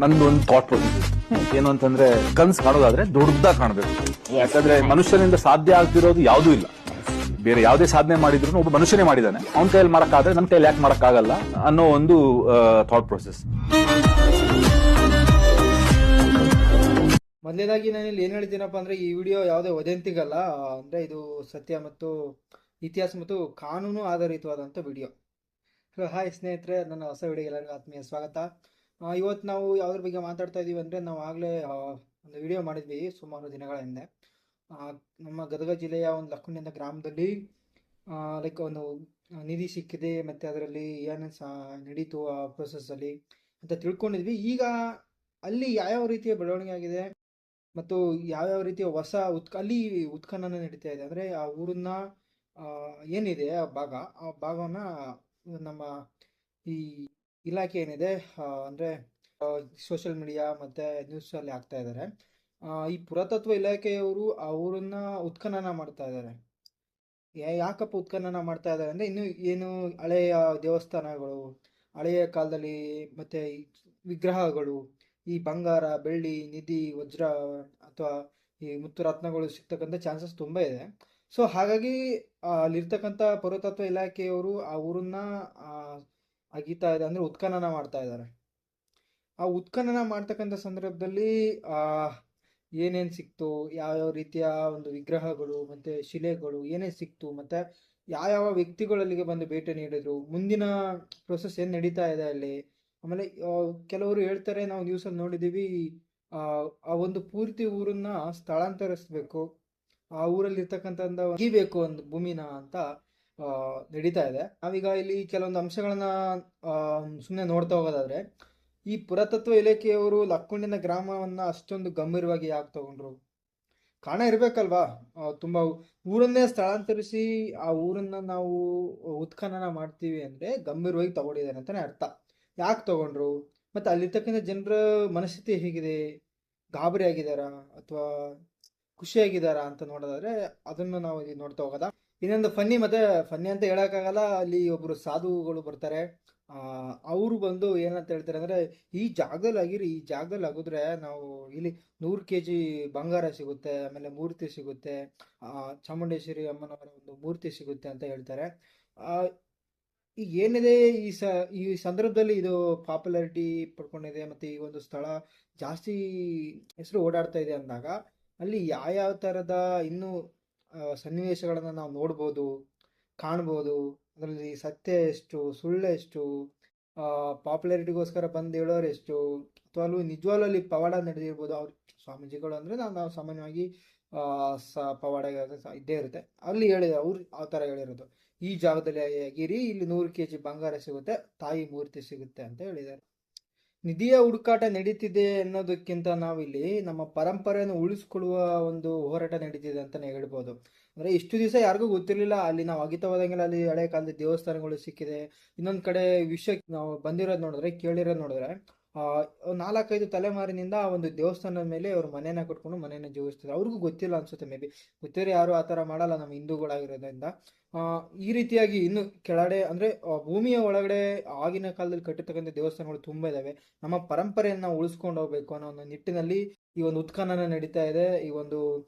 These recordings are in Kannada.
ನಂದು ಒಂದು ಥಾಟ್ ಪ್ರೊಸೆಸ್ ಏನು ಅಂತಂದ್ರೆ ಕನ್ಸು ಕಾಣೋದಾದ್ರೆ ದೊಡ್ಡದಾಗಿ ಕಾಣಬೇಕು. ಯಾಕಂದ್ರೆ ಮನುಷ್ಯನಿಂದ ಸಾಧ್ಯ ಆಗ್ತಿರೋದು ಯಾವುದೂ ಇಲ್ಲ. ಬೇರೆ ಯಾವುದೇ ಸಾಧನೆ ಮಾಡಿದ್ರು ಒಬ್ಬ ಮನುಷ್ಯನೇ ಮಾಡಿದಾನೆ, ಅವನ ಕೈಯಲ್ಲಿ ಮಾಡಕ್ಕಾದ್ರೆ ನನ್ನ ಕೈಯಲ್ಲಿ ಯಾಕೆ ಮಾಡಕ್ಕಾಗಲ್ಲ ಅನ್ನೋ ಒಂದು ಥಾಟ್ ಪ್ರೊಸೆಸ್. ಮೊದಲನೇದಾಗಿ ನಾನು ಇಲ್ಲಿ ಏನು ಹೇಳ್ತೀನಪ್ಪ ಅಂದರೆ, ಈ ವಿಡಿಯೋ ಯಾವುದೇ ವದಂತಿಗಲ್ಲ. ಅಂದರೆ ಇದು ಸತ್ಯ ಮತ್ತು ಇತಿಹಾಸ ಮತ್ತು ಕಾನೂನು ಆಧಾರಿತವಾದಂಥ ವಿಡಿಯೋ. ಹಾಯ್ ಸ್ನೇಹಿತರೆ, ನನ್ನ ಹೊಸ ವಿಡಿಯೋಗೆ ಎಲ್ಲರಿಗೂ ಆತ್ಮೀಯ ಸ್ವಾಗತ. ಇವತ್ತು ನಾವು ಯಾವುದ್ರ ಬಗ್ಗೆ ಮಾತಾಡ್ತಾ ಇದ್ದೀವಿ ಅಂದರೆ, ನಾವು ಆಗಲೇ ಒಂದು ವಿಡಿಯೋ ಮಾಡಿದ್ವಿ ಸುಮಾರು ದಿನಗಳ ಹಿಂದೆ. ನಮ್ಮ ಗದಗ ಜಿಲ್ಲೆಯ ಒಂದು ಲಕ್ಕುಂಡಿ ಗ್ರಾಮದಲ್ಲಿ ಲೈಕ್ ಒಂದು ನಿಧಿ ಸಿಕ್ಕಿದೆ ಮತ್ತು ಅದರಲ್ಲಿ ಏನೇನು ನಡೀತು ಆ ಪ್ರೊಸೆಸ್ಸಲ್ಲಿ ಅಂತ ತಿಳ್ಕೊಂಡಿದ್ವಿ. ಈಗ ಅಲ್ಲಿ ಯಾವ್ಯಾವ ರೀತಿಯ ಬೆಳವಣಿಗೆ ಆಗಿದೆ ಮತ್ತು ಯಾವ್ಯಾವ ರೀತಿಯ ಹೊಸ ಅಲ್ಲಿ ಉತ್ಖನನ ನಡೀತಾ ಇದೆ, ಅಂದರೆ ಆ ಊರನ್ನ ಏನಿದೆ ಆ ಭಾಗವನ್ನು ನಮ್ಮ ಈ ಇಲಾಖೆ ಏನಿದೆ ಅಂದರೆ ಸೋಷಿಯಲ್ ಮೀಡಿಯಾ ಮತ್ತು ನ್ಯೂಸಲ್ಲಿ ಹಾಕ್ತಾ ಇದ್ದಾರೆ. ಈ ಪುರಾತತ್ವ ಇಲಾಖೆಯವರು ಆ ಊರನ್ನ ಉತ್ಖನನ ಮಾಡ್ತಾ ಇದ್ದಾರೆ. ಯಾಕಪ್ಪ ಉತ್ಖನನ ಮಾಡ್ತಾ ಇದ್ದಾರೆ ಅಂದರೆ, ಇನ್ನು ಏನು ಹಳೆಯ ದೇವಸ್ಥಾನಗಳು, ಹಳೆಯ ಕಾಲದಲ್ಲಿ ಮತ್ತು ವಿಗ್ರಹಗಳು, ಈ ಬಂಗಾರ, ಬೆಳ್ಳಿ, ನಿಧಿ, ವಜ್ರ ಅಥವಾ ಈ ಮುತ್ತು ರತ್ನಗಳು ಸಿಗ್ತಕ್ಕಂಥ ಚಾನ್ಸಸ್ ತುಂಬ ಇದೆ. ಸೊ ಹಾಗಾಗಿ ಅಲ್ಲಿರ್ತಕ್ಕಂಥ ಪುರಾತತ್ವ ಇಲಾಖೆಯವರು ಆ ಊರನ್ನ ಅಗೀತಾ ಇದೆ, ಅಂದರೆ ಉತ್ಖನನ ಮಾಡ್ತಾ ಇದ್ದಾರೆ. ಆ ಉತ್ಖನನ ಮಾಡ್ತಕ್ಕಂಥ ಸಂದರ್ಭದಲ್ಲಿ ಏನೇನು ಸಿಕ್ತು, ಯಾವ್ಯಾವ ರೀತಿಯ ಒಂದು ವಿಗ್ರಹಗಳು ಮತ್ತು ಶಿಲೆಗಳು ಏನೇನು ಸಿಕ್ತು, ಮತ್ತು ಯಾವ್ಯಾವ ವ್ಯಕ್ತಿಗಳು ಅಲ್ಲಿಗೆ ಬಂದು ಭೇಟಿ ನೀಡಿದ್ರು, ಮುಂದಿನ ಪ್ರೊಸೆಸ್ ಏನು ನಡೀತಾ ಇದೆ ಅಲ್ಲಿ. ಆಮೇಲೆ ಕೆಲವರು ಹೇಳ್ತಾರೆ, ನಾವು ನ್ಯೂಸಲ್ಲಿ ನೋಡಿದ್ದೀವಿ, ಆ ಒಂದು ಪೂರ್ತಿ ಊರನ್ನ ಸ್ಥಳಾಂತರಿಸ್ಬೇಕು, ಆ ಊರಲ್ಲಿ ಇರ್ತಕ್ಕಂಥ ಅಗಿಬೇಕು ಒಂದು ಭೂಮಿನ ಅಂತ ನಡೀತಾ ಇದೆ. ನಾವೀಗ ಇಲ್ಲಿ ಕೆಲವೊಂದು ಅಂಶಗಳನ್ನ ಸುಮ್ಮನೆ ನೋಡ್ತಾ ಹೋಗೋದಾದ್ರೆ, ಈ ಪುರಾತತ್ವ ಇಲಾಖೆಯವರು ಲಕ್ಕುಂಡಿನ ಗ್ರಾಮವನ್ನ ಅಷ್ಟೊಂದು ಗಂಭೀರವಾಗಿ ಯಾಕೆ ತಗೊಂಡ್ರು? ಕಾರಣ ಇರಬೇಕಲ್ವಾ. ತುಂಬ ಊರನ್ನೇ ಸ್ಥಳಾಂತರಿಸಿ ಆ ಊರನ್ನ ನಾವು ಉತ್ಖನನ ಮಾಡ್ತೀವಿ ಅಂದರೆ ಗಂಭೀರವಾಗಿ ತಗೊಂಡಿದ್ದಾರೆ ಅಂತಾನೆ ಅರ್ಥ. ಯಾಕೆ ತಗೊಂಡ್ರು ಮತ್ತು ಅಲ್ಲಿರ್ತಕ್ಕಂಥ ಜನರ ಮನಸ್ಥಿತಿ ಹೇಗಿದೆ, ಗಾಬರಿ ಆಗಿದಾರಾ ಅಥವಾ ಖುಷಿಯಾಗಿದ್ದಾರಾ ಅಂತ ನೋಡೋದಾದ್ರೆ ಅದನ್ನು ನಾವು ಇಲ್ಲಿ ನೋಡ್ತಾ ಹೋಗೋದ. ಇನ್ನೊಂದು ಫನ್ನಿ ಅಂತ ಹೇಳೋಕ್ಕಾಗಲ್ಲ, ಅಲ್ಲಿ ಒಬ್ಬರು ಸಾಧುಗಳು ಬರ್ತಾರೆ. ಅವರು ಬಂದು ಏನಂತ ಹೇಳ್ತಾರೆ ಅಂದರೆ, ಈ ಜಾಗದಲ್ಲಿ ಆಗಿದ್ರೆ ನಾವು ಇಲ್ಲಿ 100 kg ಬಂಗಾರ ಸಿಗುತ್ತೆ, ಆಮೇಲೆ ಮೂರ್ತಿ ಸಿಗುತ್ತೆ, ಚಾಮುಂಡೇಶ್ವರಿ ಅಮ್ಮನವರ ಒಂದು ಮೂರ್ತಿ ಸಿಗುತ್ತೆ ಅಂತ ಹೇಳ್ತಾರೆ. ಈಗ ಏನಿದೆ ಈ ಸಂದರ್ಭದಲ್ಲಿ ಇದು ಪಾಪ್ಯುಲಾರಿಟಿ ಪಡ್ಕೊಂಡಿದೆ ಮತ್ತು ಈ ಒಂದು ಸ್ಥಳ ಜಾಸ್ತಿ ಹೆಸರು ಓಡಾಡ್ತಾ ಇದೆ ಅಂದಾಗ ಅಲ್ಲಿ ಯಾವ ಥರದ ಇನ್ನೂ ಸನ್ನಿವೇಶಗಳನ್ನು ನಾವು ನೋಡ್ಬೋದು, ಕಾಣ್ಬೋದು. ಅದರಲ್ಲಿ ಸತ್ಯ ಎಷ್ಟು, ಸುಳ್ಳು ಎಷ್ಟು, ಪಾಪ್ಯುಲಾರಿಟಿಗೋಸ್ಕರ ಬಂದು ಹೇಳೋರು ಎಷ್ಟು, ಅಥವಾ ಅಲ್ಲಿ ನಿಜವಾಗ್ಲೂ ಅಲ್ಲಿ ಪವಾಡ ನಡೆದಿರ್ಬೋದು. ಅವ್ರು ಸ್ವಾಮೀಜಿಗಳು ಅಂದರೆ ನಾವು ಸಾಮಾನ್ಯವಾಗಿ ಪವಾಡ ಇದ್ದೇ ಇರುತ್ತೆ. ಅಲ್ಲಿ ಹೇಳಿದ ಅವ್ರು ಆ ಥರ ಹೇಳಿರೋದು, ಈ ಜಾಗದಲ್ಲಿ ಆಗಿರಿ, ಇಲ್ಲಿ 100 kg ಬಂಗಾರ ಸಿಗುತ್ತೆ, ತಾಯಿ ಮೂರ್ತಿ ಸಿಗುತ್ತೆ ಅಂತ ಹೇಳಿದ್ದಾರೆ. ನಿಧಿಯ ಹುಡುಕಾಟ ನಡೀತಿದೆ ಅನ್ನೋದಕ್ಕಿಂತ ನಾವಿಲ್ಲಿ ನಮ್ಮ ಪರಂಪರೆಯನ್ನು ಉಳಿಸ್ಕೊಳ್ಳುವ ಒಂದು ಹೋರಾಟ ನಡೀತಿದೆ ಅಂತಲೇ ಹೇಳ್ಬೋದು. ಅಂದರೆ ಇಷ್ಟು ದಿವಸ ಯಾರಿಗೂ ಗೊತ್ತಿರಲಿಲ್ಲ, ಅಲ್ಲಿ ನಾವು ಅಗಿತಾ ಹೋದಂಗೆಲ್ಲ ಅಲ್ಲಿ ಹಳೆ ಕಾಲದ ದೇವಸ್ಥಾನಗಳು ಸಿಕ್ಕಿದೆ. ಇನ್ನೊಂದು ಕಡೆ ವಿಷಯಕ್ಕೆ ನಾವು ಬಂದಿರೋದು ನೋಡಿದ್ರೆ, ಕೇಳಿರೋದು ನೋಡಿದ್ರೆ, 4-5 ತಲೆಮಾರಿನಿಂದ ಆ ಒಂದು ದೇವಸ್ಥಾನದ ಮೇಲೆ ಅವ್ರ ಮನೇನ ಕಟ್ಕೊಂಡು ಮನೇನ ಜೀವಿಸ್ತಾರೆ. ಅವ್ರಿಗೂ ಗೊತ್ತಿಲ್ಲ ಅನ್ಸುತ್ತೆ, ಮೇ ಬಿ ಗೊತ್ತಿರೋ ಯಾರು ಆ ಥರ ಮಾಡಲ್ಲ ನಮ್ಮ ಹಿಂದೂಗಳಾಗಿರೋದ್ರಿಂದ. ಈ ರೀತಿಯಾಗಿ ಇನ್ನು ಕೆಳಗಡೆ ಅಂದರೆ ಭೂಮಿಯ ಒಳಗಡೆ ಆಗಿನ ಕಾಲದಲ್ಲಿ ಕಟ್ಟಿರ್ತಕ್ಕಂಥ ದೇವಸ್ಥಾನಗಳು ತುಂಬ ಇದ್ದಾವೆ. ನಮ್ಮ ಪರಂಪರೆಯನ್ನು ಉಳಿಸ್ಕೊಂಡು ಹೋಗ್ಬೇಕು ಅನ್ನೋ ಒಂದು ನಿಟ್ಟಿನಲ್ಲಿ ಈ ಒಂದು ಉತ್ಖನನ ನಡೀತಾ ಇದೆ. ಈ ಒಂದು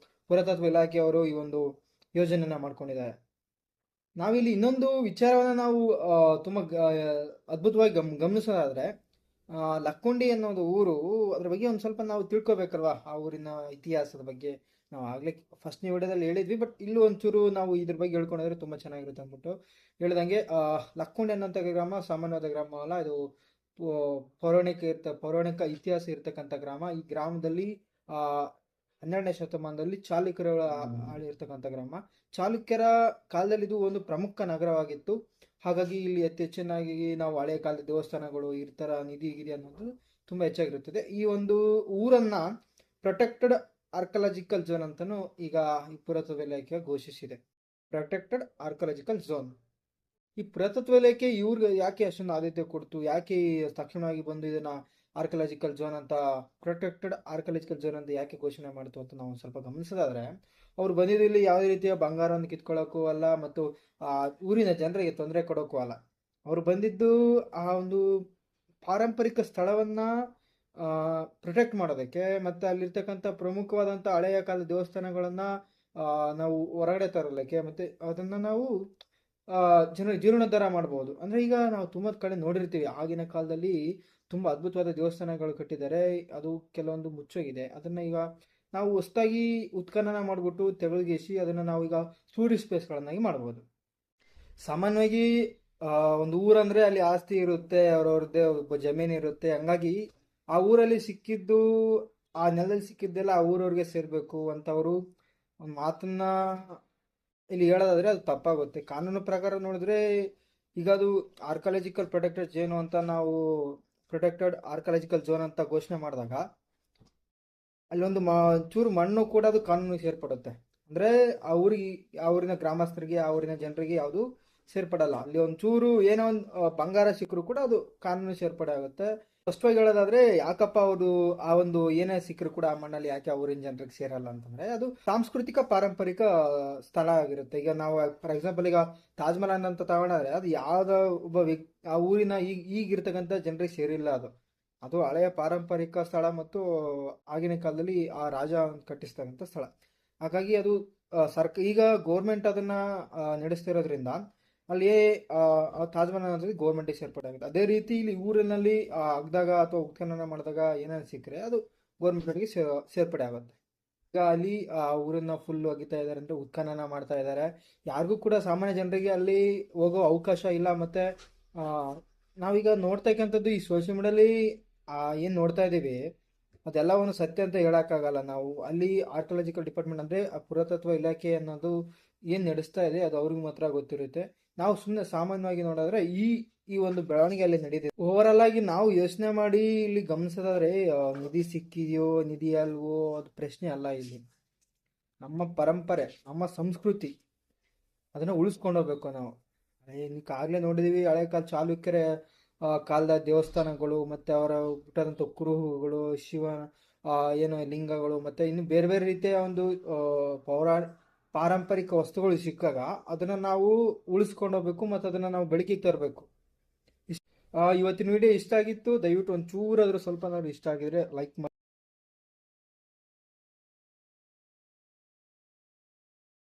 ಪುರಾತತ್ವ ಇಲಾಖೆಯವರು ಈ ಒಂದು ಯೋಜನೆಯನ್ನ ಮಾಡ್ಕೊಂಡಿದ್ದಾರೆ. ನಾವಿಲ್ಲಿ ಇನ್ನೊಂದು ವಿಚಾರವನ್ನು ನಾವು ತುಂಬ ಅದ್ಭುತವಾಗಿ ಗಮನಿಸೋದಾದ್ರೆ, ಲಕ್ಕುಂಡಿ ಅನ್ನೋದು ಊರು, ಅದ್ರ ಬಗ್ಗೆ ಒಂದು ಸ್ವಲ್ಪ ನಾವು ತಿಳ್ಕೊಬೇಕಲ್ವಾ, ಆ ಊರಿನ ಇತಿಹಾಸದ ಬಗ್ಗೆ. ನಾವು ಆಗಲೇ ಫಸ್ಟ್ನೇ ವಿಡಿಯೋದಲ್ಲಿ ಹೇಳಿದ್ವಿ, ಬಟ್ ಇಲ್ಲೂ ಒಂಚೂರು ನಾವು ಇದ್ರ ಬಗ್ಗೆ ಹೇಳ್ಕೊಂಡ್ರೆ ತುಂಬ ಚೆನ್ನಾಗಿರುತ್ತೆ ಅಂದ್ಬಿಟ್ಟು ಹೇಳ್ದಂಗೆ, ಲಕ್ಕುಂಡಿ ಅನ್ನೋಂಥ ಗ್ರಾಮ ಸಾಮಾನ್ಯವಾದ ಗ್ರಾಮ ಅಲ್ಲ, ಇದು ಪೌರಾಣಿಕ ಇತಿಹಾಸ ಇರ್ತಕ್ಕಂಥ ಗ್ರಾಮ. ಈ ಗ್ರಾಮದಲ್ಲಿ 12ನೇ ಶತಮಾನದಲ್ಲಿ ಚಾಲುಕ್ಯರ ಆಳಿರ್ತಕ್ಕಂಥ ಗ್ರಾಮ. ಚಾಲುಕ್ಯರ ಕಾಲದಲ್ಲಿ ಇದು ಒಂದು ಪ್ರಮುಖ ನಗರವಾಗಿತ್ತು. ಹಾಗಾಗಿ ಇಲ್ಲಿ ಹೆಚ್ಚೆಚ್ಚಿನಾಗಿ ನಾವು ಹಳೆಯ ಕಾಲದ ದೇವಸ್ಥಾನಗಳು, ಈ ಥರ ನಿಧಿ ಅನ್ನೋದು ತುಂಬ ಹೆಚ್ಚಾಗಿರುತ್ತದೆ. ಈ ಒಂದು ಊರನ್ನ ಪ್ರೊಟೆಕ್ಟೆಡ್ ಆರ್ಕಲಾಜಿಕಲ್ ಝೋನ್ ಅಂತಲೂ ಈಗ ಈ ಪುರಾತತ್ವ ಇಲಾಖೆ ಘೋಷಿಸಿದೆ. Protected archaeological zone. ಈ ಪುರಾತತ್ವ ಇಲಾಖೆ ಇವ್ರಿಗೆ ಯಾಕೆ ಅಷ್ಟೊಂದು ಆದ್ಯತೆ ಕೊಡ್ತು, ಯಾಕೆ ತಕ್ಷಣವಾಗಿ ಬಂದು ಇದನ್ನ ಆರ್ಕಲಾಜಿಕಲ್ ಝೋನ್ ಅಂತ, ಪ್ರೊಟೆಕ್ಟೆಡ್ ಆರ್ಕಲಾಜಿಕಲ್ ಝೋನ್ ಅಂತ ಯಾಕೆ ಘೋಷಣೆ ಮಾಡ್ತು ಅಂತ ನಾವು ಸ್ವಲ್ಪ ಗಮನಿಸೋದಾದ್ರೆ, ಅವ್ರು ಬಂದಿದ್ದು ಇಲ್ಲಿ ಯಾವುದೇ ರೀತಿಯ ಬಂಗಾರವನ್ನು ಕಿತ್ಕೊಳ್ಳೋಕ್ಕೂ ಅಲ್ಲ ಮತ್ತು ಊರಿನ ಜನರಿಗೆ ತೊಂದರೆ ಕೊಡೋಕ್ಕೂ ಅಲ್ಲ. ಅವರು ಬಂದಿದ್ದು ಆ ಒಂದು ಪಾರಂಪರಿಕ ಸ್ಥಳವನ್ನ ಪ್ರೊಟೆಕ್ಟ್ ಮಾಡೋದಕ್ಕೆ ಮತ್ತೆ ಅಲ್ಲಿರ್ತಕ್ಕಂಥ ಪ್ರಮುಖವಾದಂಥ ಹಳೆಯ ಕಾಲದ ದೇವಸ್ಥಾನಗಳನ್ನ ನಾವು ಹೊರಗಡೆ ತರಲಿಕ್ಕೆ ಮತ್ತೆ ಅದನ್ನ ನಾವು ಜನ ಜೀರ್ಣೋದ್ಧಾರ ಮಾಡ್ಬೋದು. ಅಂದ್ರೆ ಈಗ ನಾವು ತುಂಬಾ ಕಡೆ ನೋಡಿರ್ತೀವಿ, ಆಗಿನ ಕಾಲದಲ್ಲಿ ತುಂಬಾ ಅದ್ಭುತವಾದ ದೇವಸ್ಥಾನಗಳು ಕಟ್ಟಿದ್ದಾರೆ, ಅದು ಕೆಲವೊಂದು ಮುಚ್ಚೋಗಿದೆ. ಅದನ್ನ ಈಗ ನಾವು ಹೊಸದಾಗಿ ಉತ್ಖನನ ಮಾಡ್ಬಿಟ್ಟು ತೆಗೆದಿಸಿ ಅದನ್ನ ನಾವು ಈಗ ಟೂರಿಸ್ಟ್ ಪ್ಲೇಸ್ಗಳನ್ನಾಗಿ ಮಾಡ್ಬೋದು. ಸಾಮಾನ್ಯವಾಗಿ ಒಂದು ಊರಂದ್ರೆ ಅಲ್ಲಿ ಆಸ್ತಿ ಇರುತ್ತೆ, ಅವ್ರವ್ರದ್ದೇ ಒಬ್ಬ ಜಮೀನು ಇರುತ್ತೆ. ಹಂಗಾಗಿ ಆ ಊರಲ್ಲಿ ಸಿಕ್ಕಿದ್ದು, ಆ ನೆಲದಲ್ಲಿ ಸಿಕ್ಕಿದ್ದೆಲ್ಲ ಆ ಊರವ್ರಿಗೆ ಸೇರ್ಬೇಕು ಅಂತ ಅವರು ಒಂದು ಮಾತನ್ನ ಇಲ್ಲಿ ಹೇಳೋದಾದ್ರೆ ಅದು ತಪ್ಪಾಗುತ್ತೆ. ಕಾನೂನು ಪ್ರಕಾರ ನೋಡಿದ್ರೆ ಈಗ ಅದು ಆರ್ಕಾಲಜಿಕಲ್ ಪ್ರೊಟೆಕ್ಟೆಡ್ ಜೋನ್ ಅಂತ ನಾವು ಪ್ರೊಟೆಕ್ಟೆಡ್ ಆರ್ಕಾಲಜಿಕಲ್ ಝೋನ್ ಅಂತ ಘೋಷಣೆ ಮಾಡಿದಾಗ ಅಲ್ಲೊಂದು ಚೂರು ಮಣ್ಣು ಕೂಡ ಅದು ಕಾನೂನಿಗೆ ಸೇರ್ಪಡುತ್ತೆ. ಅಂದ್ರೆ ಆ ಊರಿಗೆ, ಆ ಊರಿನ ಗ್ರಾಮಸ್ಥರಿಗೆ, ಆ ಊರಿನ ಜನರಿಗೆ ಯಾವುದು ಸೇರ್ಪಡಲ್ಲ. ಅಲ್ಲಿ ಒಂಚೂರು ಏನೋ ಒಂದು ಬಂಗಾರ ಸಿಕ್ಕರು ಕೂಡ ಅದು ಕಾನೂನು ಸೇರ್ಪಡೆ ಆಗುತ್ತೆ. ಸ್ಪಷ್ಟವಾಗಿ ಹೇಳೋದಾದ್ರೆ ಯಾಕಪ್ಪ ಅವರು ಆ ಒಂದು ಏನೇ ಸಿಕ್ಕರು ಕೂಡ ಆ ಮಣ್ಣಲ್ಲಿ ಯಾಕೆ ಆ ಊರಿನ ಜನರಿಗೆ ಸೇರಲ್ಲ ಅಂತಂದ್ರೆ ಅದು ಸಾಂಸ್ಕೃತಿಕ ಪಾರಂಪರಿಕ ಸ್ಥಳ ಆಗಿರುತ್ತೆ. ಈಗ ನಾವು ಫಾರ್ ಎಕ್ಸಾಂಪಲ್ ಈಗ ತಾಜ್ ಮಹಲ್ ಅಂತ ತಗೊಂಡ್ರೆ ಅದು ಯಾವ್ದೋ ಒಬ್ಬ ಆ ಊರಿನ ಈಗಿರ್ತಕ್ಕಂಥ ಜನರಿಗೆ ಸೇರಿಲ್ಲ. ಅದು ಅದು ಹಳೆಯ ಪಾರಂಪರಿಕ ಸ್ಥಳ ಮತ್ತು ಆಗಿನ ಕಾಲದಲ್ಲಿ ಆ ರಾಜ ಕಟ್ಟಿಸ್ತಕ್ಕಂಥ ಸ್ಥಳ. ಹಾಗಾಗಿ ಅದು ಈಗ ಗೌರ್ಮೆಂಟ್ ಅದನ್ನ ನಡೆಸ್ತಿರೋದ್ರಿಂದ ಅಲ್ಲಿ ತಾಜ್ ಮಹಲ್ ಅನ್ನೋದು ಗೌರ್ಮೆಂಟಿಗೆ ಸೇರ್ಪಡೆ ಆಗುತ್ತೆ. ಅದೇ ರೀತಿ ಇಲ್ಲಿ ಊರಿನಲ್ಲಿ ಅಗ್ದಾಗ ಅಥವಾ ಉತ್ಖನನ ಮಾಡಿದಾಗ ಏನಾದ್ರು ಸಿಕ್ಕರೆ ಅದು ಗೌರ್ಮೆಂಟ್ಗೆ ಸೇರ್ಪಡೆ ಆಗುತ್ತೆ. ಈಗ ಅಲ್ಲಿ ಊರನ್ನ ಫುಲ್ ಒಗಿತಾ ಇದ್ದಾರೆ ಅಂದ್ರೆ ಉತ್ಖನನ ಮಾಡ್ತಾ ಇದ್ದಾರೆ. ಯಾರಿಗೂ ಕೂಡ ಸಾಮಾನ್ಯ ಜನರಿಗೆ ಅಲ್ಲಿ ಹೋಗೋ ಅವಕಾಶ ಇಲ್ಲ. ಮತ್ತೆ ನಾವೀಗ ನೋಡ್ತಕ್ಕಂಥದ್ದು ಈ ಸೋಷಿಯಲ್ ಮೀಡಿಯಲ್ಲಿ ಏನ್ ನೋಡ್ತಾ ಇದ್ದೀವಿ ಅದೆಲ್ಲ ಒಂದು ಸತ್ಯ ಅಂತ ಹೇಳಕ್ಕಾಗಲ್ಲ. ನಾವು ಅಲ್ಲಿ ಆರ್ಕಿಯಾಲಜಿಕಲ್ ಡಿಪಾರ್ಟ್ಮೆಂಟ್ ಅಂದ್ರೆ ಆ ಪುರಾತತ್ವ ಇಲಾಖೆ ಅನ್ನೋದು ಏನ್ ನಡೆಸ್ತಾ ಇದೆ ಅದು ಅವ್ರಿಗೆ ಮಾತ್ರ ಗೊತ್ತಿರುತ್ತೆ. ನಾವು ಸುಮ್ಮನೆ ಸಾಮಾನ್ಯವಾಗಿ ನೋಡಿದ್ರೆ ಈ ಒಂದು ಬೆಳವಣಿಗೆ ಅಲ್ಲಿ ನಡೀತಿದೆ. ಓವರ್ ಆಲ್ ಆಗಿ ನಾವು ಯೋಚನೆ ಮಾಡಿ ಇಲ್ಲಿ ಗಮನಿಸೋದಾದ್ರೆ ನಿಧಿ ಸಿಕ್ಕಿದೆಯೋ ನಿಧಿ ಅಲ್ವೋ ಅದು ಪ್ರಶ್ನೆ ಅಲ್ಲ. ಇಲ್ಲಿ ನಮ್ಮ ಪರಂಪರೆ, ನಮ್ಮ ಸಂಸ್ಕೃತಿ ಅದನ್ನ ಉಳಿಸ್ಕೊಂಡು ಹೋಗ್ಬೇಕು ನಾವು. ಆಗ್ಲೇ ನೋಡಿದೀವಿ ಹಳೆ ಕಾಲ ಚಾಲುಕ್ಯರ ಕಾಲದ ದೇವಸ್ಥಾನಗಳು ಮತ್ತೆ ಅವರ ಹುಟ್ಟದಂತ ಕುರುಹುಗಳು, ಏನು ಲಿಂಗಗಳು ಮತ್ತೆ ಇನ್ನು ಬೇರೆ ಬೇರೆ ರೀತಿಯ ಒಂದು ಪಾರಂಪರಿಕ ವಸ್ತುಗಳು ಸಿಕ್ಕಾಗ ಅದನ್ನ ನಾವು ಉಳಿಸ್ಕೊಂಡು ಹೋಗ್ಬೇಕು ಮತ್ತೆ ಅದನ್ನ ನಾವು ಬೆಳಕಿಗೆ ತರಬೇಕು. ಇವತ್ತಿನ ವಿಡಿಯೋ ಇಷ್ಟ ಆಗಿತ್ತು, ದಯವಿಟ್ಟು ಒಂಚೂರಾದ್ರೂ ಸ್ವಲ್ಪ ಇಷ್ಟ ಆಗಿದ್ರೆ ಲೈಕ್ ಮಾಡಿ.